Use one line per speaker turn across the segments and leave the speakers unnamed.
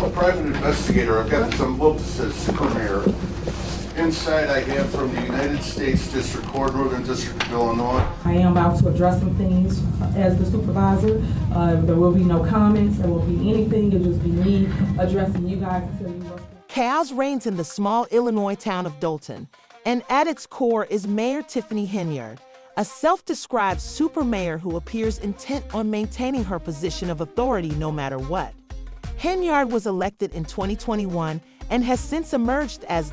a private investigator. I've got this envelope that says Super Mayor. Inside I have from the United States District Court, Northern District of Illinois.
I am about to address some things as the supervisor. There will be no comments, there will be anything, it'll just be me addressing you guys to tell you what's.
Chaos reigns in the small Illinois town of Dolton, and at its core is Mayor Tiffany Henyard, a self-described super mayor who appears intent on maintaining her position of authority no matter what. Henyard was elected in 2021 and has since emerged as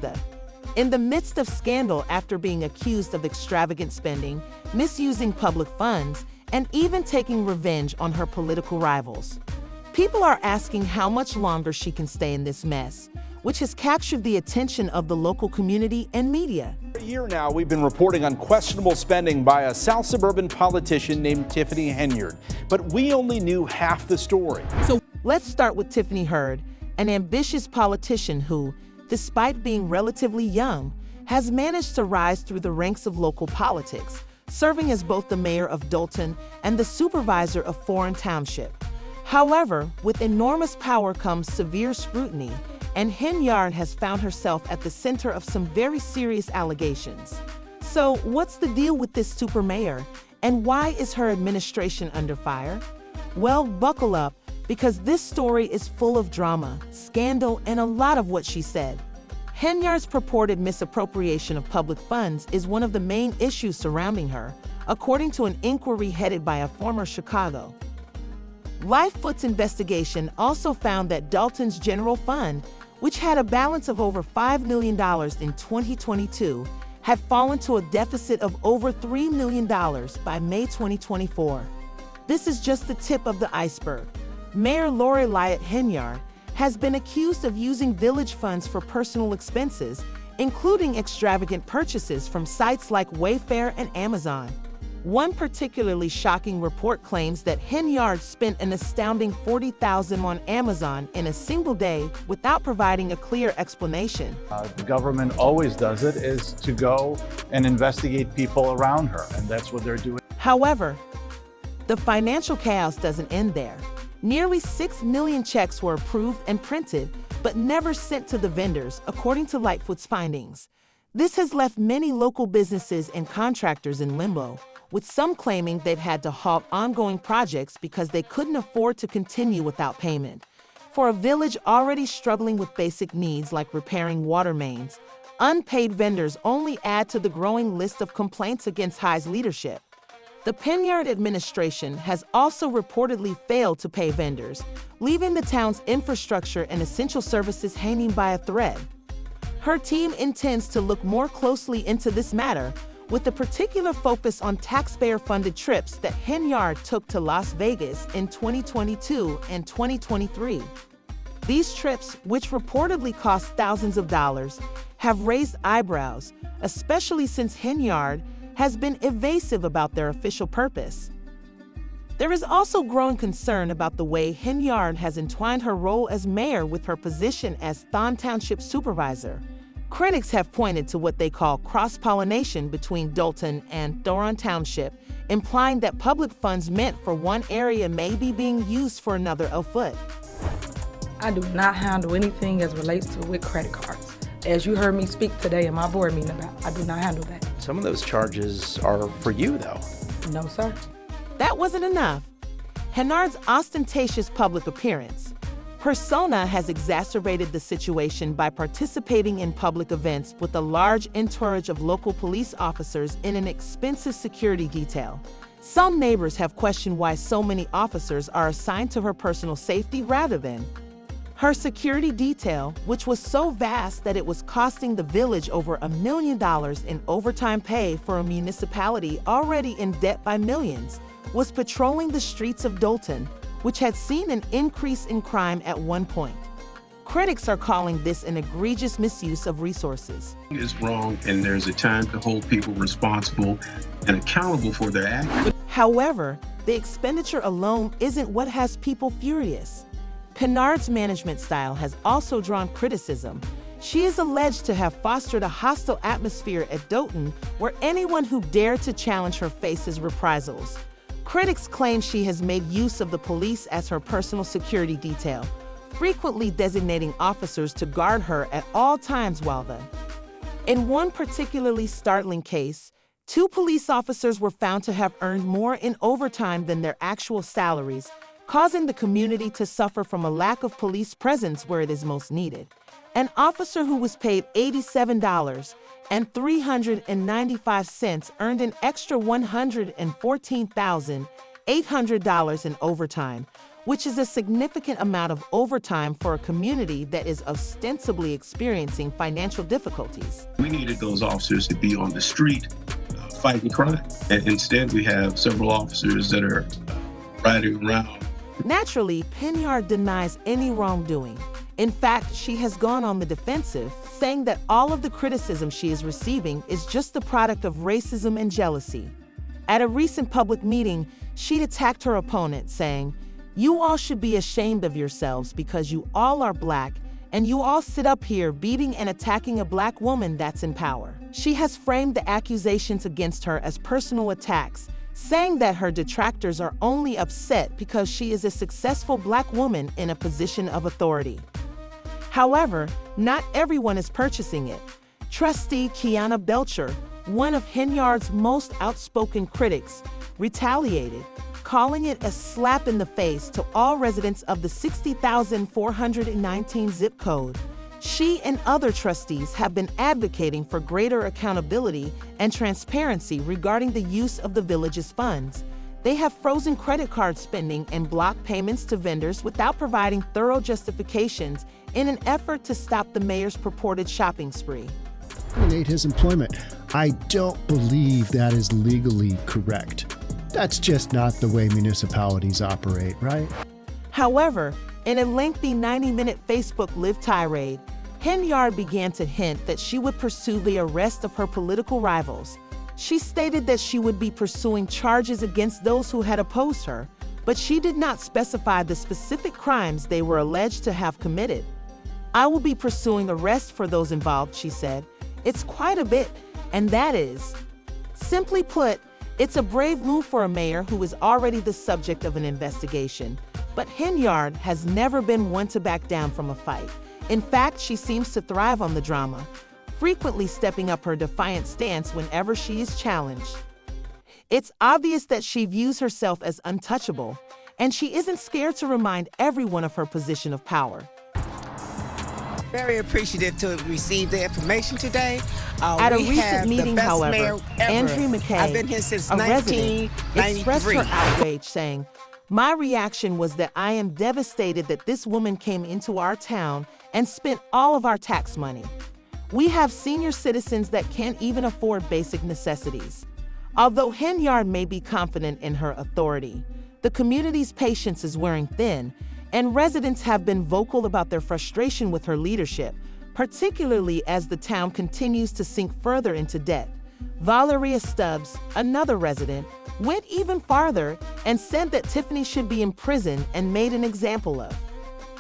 in the midst of scandal after being accused of extravagant spending, misusing public funds, and even taking revenge on her political rivals. People are asking how much longer she can stay in this mess, which has captured the attention of the local community and media.
For a year now, we've been reporting on questionable spending by a South suburban politician named Tiffany Henyard, but we only knew half the story.
So let's start with Tiffany Henyard, an ambitious politician who, despite being relatively young, has managed to rise through the ranks of local politics, serving as both the mayor of Dolton and the supervisor of Foreign Township. However, with enormous power comes severe scrutiny, and Henyard has found herself at the center of some very serious allegations. So, what's the deal with this super mayor, and why is her administration under fire? Well, buckle up, because this story is full of drama, scandal, and a lot of what she said. Henyard's purported misappropriation of public funds is one of the main issues surrounding her, according to an inquiry headed by a former Chicago. Lightfoot's investigation also found that Dolton's general fund, which had a balance of over $5 million in 2022, had fallen to a deficit of over $3 million by May 2024. This is just the tip of the iceberg. Mayor Lori Henyard has been accused of using village funds for personal expenses, including extravagant purchases from sites like Wayfair and Amazon. One particularly shocking report claims that Henyard spent an astounding $40,000 on Amazon in a single day without providing a clear explanation.
The government always does it, is to go and investigate people around her, and that's what they're doing.
However, the financial chaos doesn't end there. Nearly 6 million checks were approved and printed, but never sent to the vendors, according to Lightfoot's findings. This has left many local businesses and contractors in limbo, with some claiming they've had to halt ongoing projects because they couldn't afford to continue without payment. For a village already struggling with basic needs like repairing water mains, unpaid vendors only add to the growing list of complaints against High's leadership. The Henyard administration has also reportedly failed to pay vendors, leaving the town's infrastructure and essential services hanging by a thread. Her team intends to look more closely into this matter, with a particular focus on taxpayer-funded trips that Henyard took to Las Vegas in 2022 and 2023. These trips, which reportedly cost thousands of dollars, have raised eyebrows, especially since Henyard has been evasive about their official purpose. There is also growing concern about the way Henyard has entwined her role as mayor with her position as Thon Township supervisor. Critics have pointed to what they call cross-pollination between Dolton and Foreign Township, implying that public funds meant for one area may be being used for another afoot.
I do not handle anything as relates to with credit cards. As you heard me speak today in my board meeting about, I do not handle that.
Some of those charges are for you, though.
No, sir.
That wasn't enough. Henyard's ostentatious public appearance, persona has exacerbated the situation by participating in public events with a large entourage of local police officers in an expensive security detail. Some neighbors have questioned why so many officers are assigned to her personal safety rather than her security detail, which was so vast that it was costing the village over $1 million in overtime pay for a municipality already in debt by millions, was patrolling the streets of Dolton, which had seen an increase in crime at one point. Critics are calling this an egregious misuse of resources.
It's wrong, and there's a time to hold people responsible and accountable for their actions.
However, the expenditure alone isn't what has people furious. Henyard's management style has also drawn criticism. She is alleged to have fostered a hostile atmosphere at Dolton where anyone who dared to challenge her faces reprisals. Critics claim she has made use of the police as her personal security detail, frequently designating officers to guard her at all times while In one particularly startling case, 2 police officers were found to have earned more in overtime than their actual salaries, causing the community to suffer from a lack of police presence where it is most needed. An officer who was paid $87.395 earned an extra $114,800 in overtime, which is a significant amount of overtime for a community that is ostensibly experiencing financial difficulties.
We needed those officers to be on the street fighting crime. And instead, we have several officers that are riding around.
Naturally, Henyard denies any wrongdoing. In fact, she has gone on the defensive, saying that all of the criticism she is receiving is just the product of racism and jealousy. At a recent public meeting, she attacked her opponent, saying, "You all should be ashamed of yourselves because you all are black and you all sit up here beating and attacking a black woman that's in power." She has framed the accusations against her as personal attacks, saying that her detractors are only upset because she is a successful black woman in a position of authority. However, not everyone is purchasing it. Trustee Kiana Belcher, one of Henyard's most outspoken critics, retaliated, calling it a slap in the face to all residents of the 60,419 zip code. She and other trustees have been advocating for greater accountability and transparency regarding the use of the village's funds. They have frozen credit card spending and blocked payments to vendors without providing thorough justifications in an effort to stop the mayor's purported shopping spree.
Terminate his employment. I don't believe that is legally correct. That's just not the way municipalities operate, right?
However, in a lengthy 90-minute Facebook Live tirade, Henyard began to hint that she would pursue the arrest of her political rivals. She stated that she would be pursuing charges against those who had opposed her, but she did not specify the specific crimes they were alleged to have committed. "I will be pursuing arrest for those involved," she said. "It's quite a bit, and that is." Simply put, it's a brave move for a mayor who is already the subject of an investigation. But Henyard has never been one to back down from a fight. In fact, she seems to thrive on the drama, frequently stepping up her defiant stance whenever she is challenged. It's obvious that she views herself as untouchable, and she isn't scared to remind everyone of her position of power.
Very appreciative to receive the information today.
At a recent meeting, however, Andrea McKay,
I've been here since
a resident,
1993.
expressed her outrage, saying, "My reaction was that I am devastated that this woman came into our town and spent all of our tax money. We have senior citizens that can't even afford basic necessities." Although Henyard may be confident in her authority, the community's patience is wearing thin, and residents have been vocal about their frustration with her leadership, particularly as the town continues to sink further into debt. Valeria Stubbs, another resident, went even farther and said that Tiffany should be imprisoned and made an example of.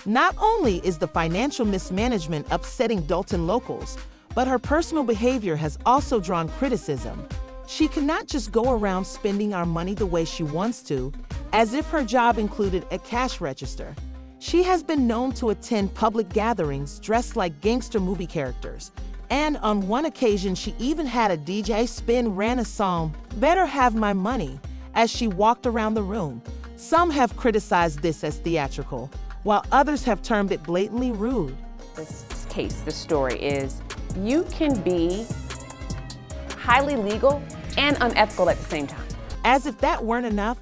Not only is the financial mismanagement upsetting Dolton locals, but her personal behavior has also drawn criticism. She cannot just go around spending our money the way she wants to, as if her job included a cash register. She has been known to attend public gatherings dressed like gangster movie characters, and on one occasion she even had a DJ spin ran a song, "Better Have My Money," as she walked around the room. Some have criticized this as theatrical, while others have termed it blatantly rude.
This case, this story is, you can be highly legal and unethical at the same time.
As if that weren't enough,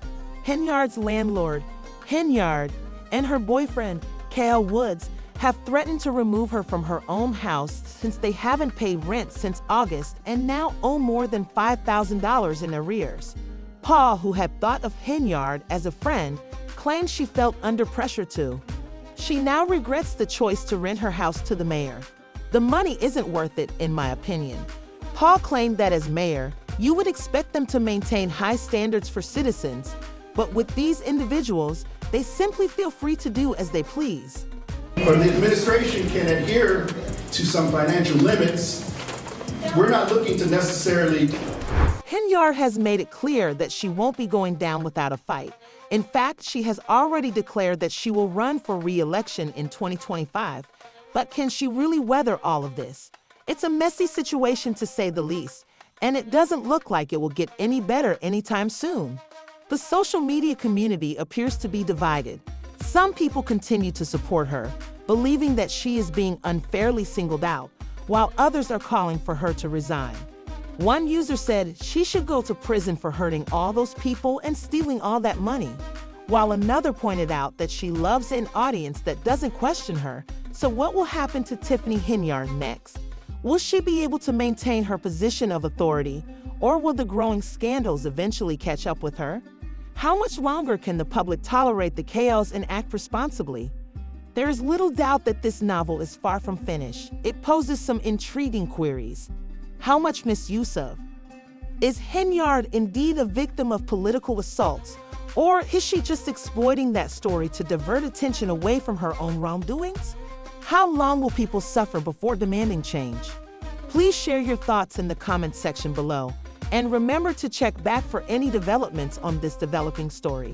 Henyard's landlord, Henyard, and her boyfriend, Kale Woods, have threatened to remove her from her own house since they haven't paid rent since August and now owe more than $5,000 in arrears. Paul, who had thought of Henyard as a friend, claimed she felt under pressure to. She now regrets the choice to rent her house to the mayor. "The money isn't worth it, in my opinion." Paul claimed that as mayor, you would expect them to maintain high standards for citizens, but with these individuals, they simply feel free to do as they please.
Or the administration can adhere to some financial limits. We're not looking to necessarily...
Henyard has made it clear that she won't be going down without a fight. In fact, she has already declared that she will run for re-election in 2025. But can she really weather all of this? It's a messy situation to say the least, and it doesn't look like it will get any better anytime soon. The social media community appears to be divided. Some people continue to support her, believing that she is being unfairly singled out, while others are calling for her to resign. One user said she should go to prison for hurting all those people and stealing all that money, while another pointed out that she loves an audience that doesn't question her. So what will happen to Tiffany Henyard next? Will she be able to maintain her position of authority, or will the growing scandals eventually catch up with her? How much longer can the public tolerate the chaos and act responsibly? There is little doubt that this novel is far from finished. It poses some intriguing queries. How much misuse of? Is Henyard indeed a victim of political assaults, or is she just exploiting that story to divert attention away from her own wrongdoings? How long will people suffer before demanding change? Please share your thoughts in the comments section below, and remember to check back for any developments on this developing story.